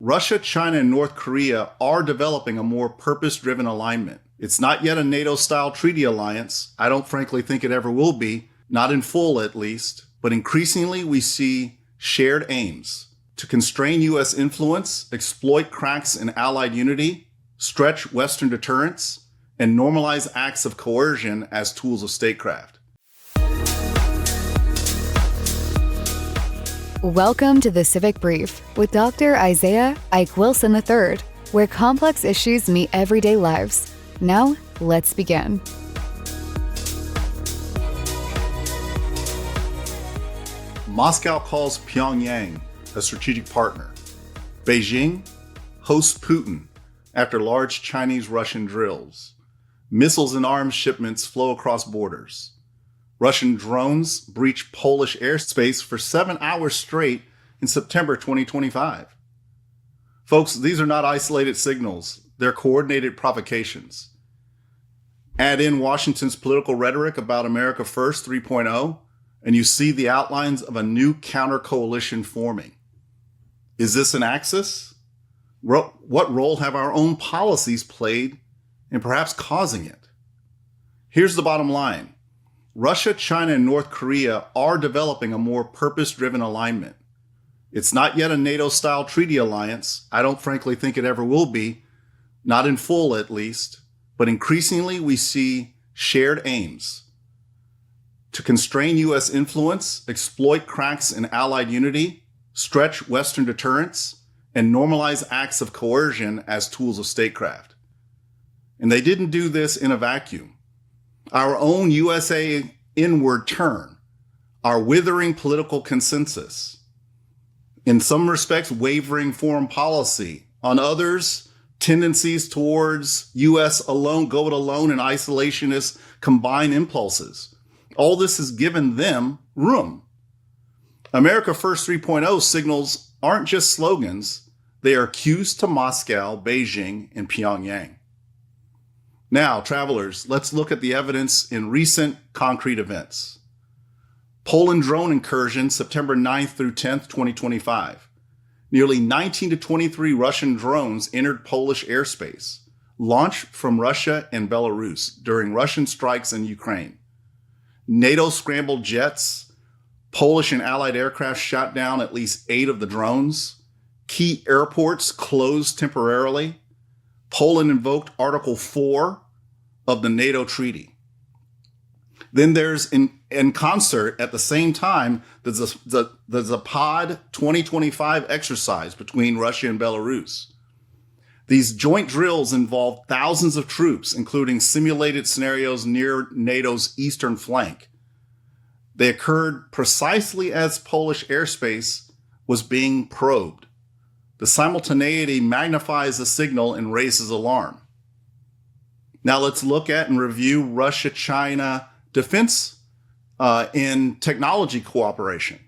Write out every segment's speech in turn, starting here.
Russia, China, and North Korea are developing a more purpose-driven alignment. It's not yet a NATO-style treaty alliance. I don't frankly think it ever will be, not in full at least. But increasingly we see shared aims to constrain U.S. influence, exploit cracks in allied unity, stretch Western deterrence, and normalize acts of coercion as tools of statecraft. Welcome to the Civic Brief with Dr. Isaiah Ike Wilson III, where complex issues meet everyday lives. Now, let's begin. Moscow calls Pyongyang a strategic partner. Beijing hosts Putin after large Chinese-Russian drills. Missiles and arms shipments flow across borders. Russian drones breach Polish airspace for 7 hours straight in September 2025. Folks, these are not isolated signals. They're coordinated provocations. Add in Washington's political rhetoric about America First 3.0, and you see the outlines of a new counter-coalition forming. Is this an axis? What role have our own policies played in perhaps causing it? Here's the bottom line. Russia, China, and North Korea are developing a more purpose-driven alignment. It's not yet a NATO-style treaty alliance. I don't frankly think it ever will be, not in full at least, but increasingly we see shared aims to constrain U.S. influence, exploit cracks in allied unity, stretch Western deterrence, and normalize acts of coercion as tools of statecraft. And they didn't do this in a vacuum. Our own USA inward turn, our withering political consensus, in some respects, wavering foreign policy, on others, tendencies towards U.S. alone, go it alone, and isolationist combined impulses. All this has given them room. America First 3.0 signals aren't just slogans. They are cues to Moscow, Beijing, and Pyongyang. Now, travelers, let's look at the evidence in recent concrete events. Poland drone incursion, September 9th through 10th, 2025. Nearly 19 to 23 Russian drones entered Polish airspace, launched from Russia and Belarus during Russian strikes in Ukraine. NATO scrambled jets. Polish and allied aircraft shot down at least 8 of the drones. Key airports closed temporarily. Poland invoked Article 4 of the NATO treaty. Then there's, in concert at the same time, the Zapad 2025 exercise between Russia and Belarus. These joint drills involved thousands of troops, including simulated scenarios near NATO's eastern flank. They occurred precisely as Polish airspace was being probed. The simultaneity magnifies the signal and raises alarm. Now let's look at and review Russia-China defense and technology cooperation.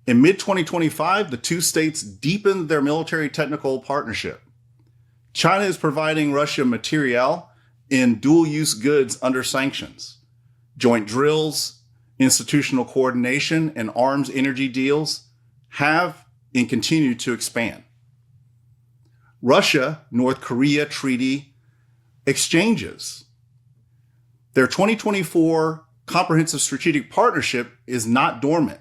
In mid-2025, the two states deepened their military technical partnership. China is providing Russia materiel in dual-use goods under sanctions. Joint drills, institutional coordination, and arms energy deals have and continue to expand. Russia, North Korea treaty exchanges. Their 2024 comprehensive strategic partnership is not dormant.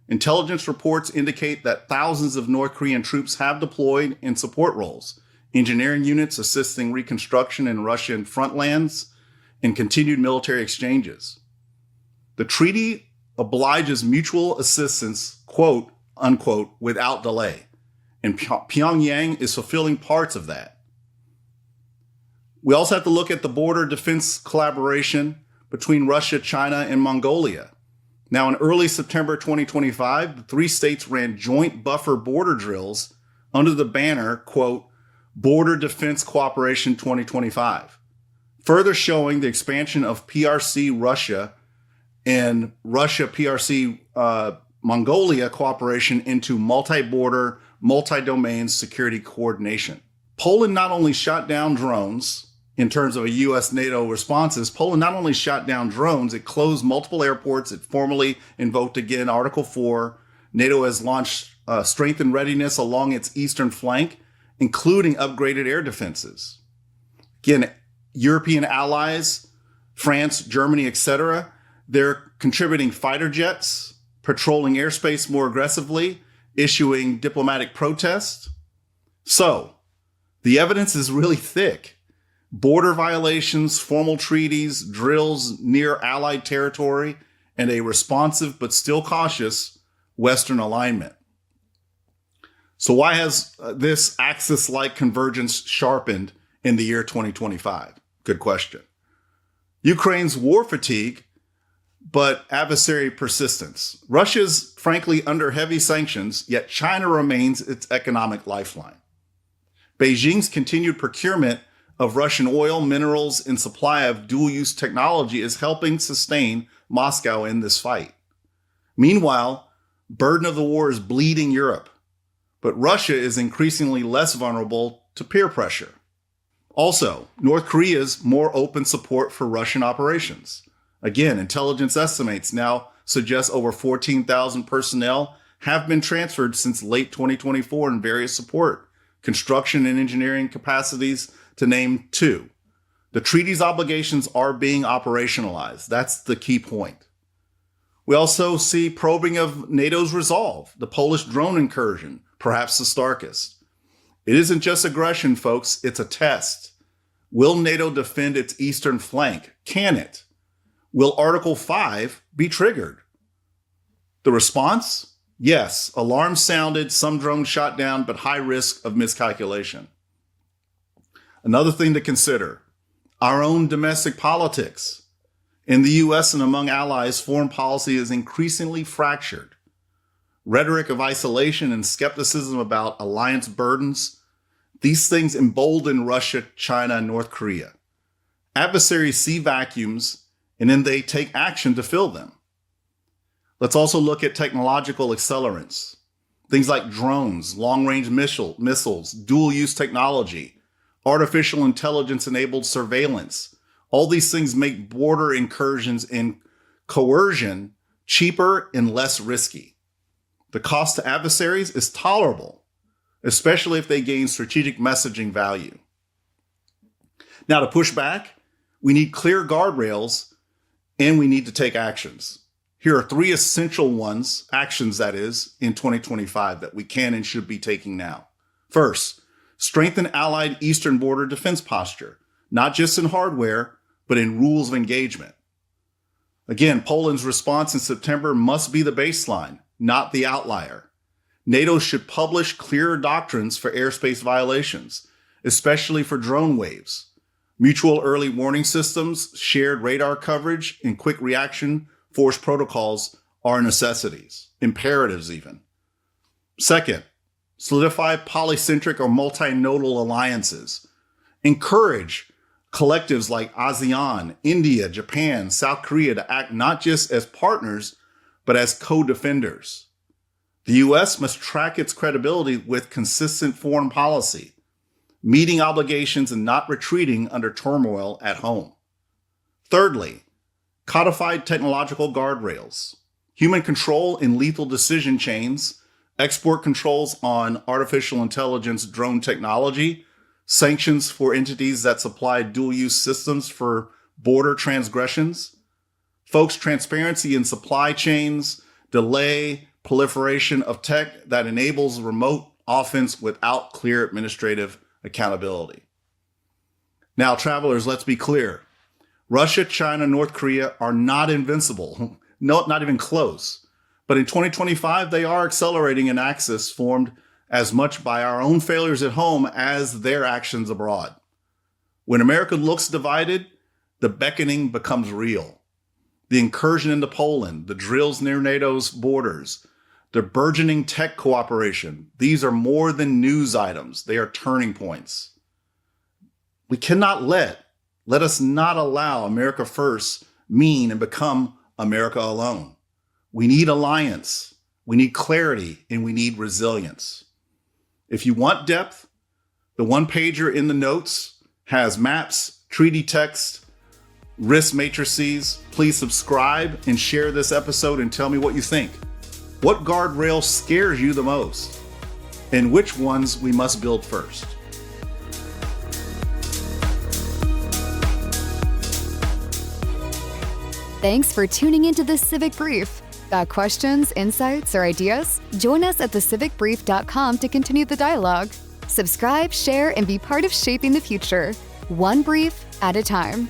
Intelligence reports indicate that thousands of North Korean troops have deployed in support roles, engineering units assisting reconstruction in Russian frontlands, and continued military exchanges. The treaty obliges mutual assistance, quote, unquote, without delay. And Pyongyang is fulfilling parts of that. We also have to look at the border defense collaboration between Russia, China, and Mongolia. Now, in early September 2025, the three states ran joint buffer border drills under the banner, quote, Border Defense Cooperation 2025, further showing the expansion of PRC-Russia and Russia-PRC-Mongolia cooperation into multi-border, multi-domain security coordination. Poland not only shot down drones in terms of a U.S. NATO responses, Poland not only shot down drones, it closed multiple airports. It formally invoked again Article 4 NATO has launched strengthened readiness along its eastern flank, including upgraded air defenses. Again, European allies, France, Germany, etc., they're contributing fighter jets, patrolling airspace more aggressively, issuing diplomatic protests. So, the evidence is really thick. Border violations, formal treaties, drills near Allied territory, and a responsive but still cautious Western alignment. So why has this axis-like convergence sharpened in the year 2025? Good question. Ukraine's war fatigue, but adversary persistence. Russia's frankly under heavy sanctions, yet China remains its economic lifeline. Beijing's continued procurement of Russian oil, minerals, and supply of dual-use technology is helping sustain Moscow in this fight. Meanwhile, burden of the war is bleeding Europe, but Russia is increasingly less vulnerable to peer pressure. Also, North Korea's more open support for Russian operations. Again, intelligence estimates now suggest over 14,000 personnel have been transferred since late 2024 in various support, construction and engineering capacities, to name two. The treaty's obligations are being operationalized. That's the key point. We also see probing of NATO's resolve, the Polish drone incursion, perhaps the starkest. It isn't just aggression, folks, it's a test. Will NATO defend its eastern flank? Can it? Will Article 5 be triggered? The response? Yes, alarms sounded, some drones shot down, but high risk of miscalculation. Another thing to consider, our own domestic politics. In the US and among allies, foreign policy is increasingly fractured. Rhetoric of isolation and skepticism about alliance burdens, these things embolden Russia, China, and North Korea. Adversaries see vacuums, and then they take action to fill them. Let's also look at technological accelerants. Things like drones, long-range missiles, dual-use technology, artificial intelligence-enabled surveillance. All these things make border incursions and coercion cheaper and less risky. The cost to adversaries is tolerable, especially if they gain strategic messaging value. Now, to push back, we need clear guardrails and we need to take actions. Here are three essential actions that is, in 2025 that we can and should be taking now. First, strengthen allied eastern border defense posture, not just in hardware, but in rules of engagement. Again, Poland's response in September must be the baseline, not the outlier. NATO should publish clearer doctrines for airspace violations, especially for drone waves. Mutual early warning systems, shared radar coverage, and quick reaction force protocols are necessities, imperatives even. Second, solidify polycentric or multi-nodal alliances. Encourage collectives like ASEAN, India, Japan, South Korea to act not just as partners, but as co-defenders. The U.S. must track its credibility with consistent foreign policy, meeting obligations and not retreating under turmoil at home. Thirdly, codified technological guardrails, human control in lethal decision chains, export controls on artificial intelligence drone technology, sanctions for entities that supply dual-use systems for border transgressions. Folks, transparency in supply chains, delay proliferation of tech that enables remote offense without clear administrative accountability. Now, travelers, let's be clear. Russia, China, North Korea are not invincible, no, not even close. But in 2025, they are accelerating an axis formed as much by our own failures at home as their actions abroad. When America looks divided, the beckoning becomes real. The incursion into Poland, the drills near NATO's borders, the burgeoning tech cooperation, these are more than news items. They are turning points. We cannot let us not allow America first mean and become America alone. We need alliance, we need clarity, and we need resilience. If you want depth, the one-pager in the notes has maps, treaty text, risk matrices. Please subscribe and share this episode and tell me what you think. What guardrail scares you the most? And which ones we must build first? Thanks for tuning into the Civic Brief. Got questions, insights, or ideas? Join us at thecivicbrief.com to continue the dialogue. Subscribe, share, and be part of shaping the future, one brief at a time.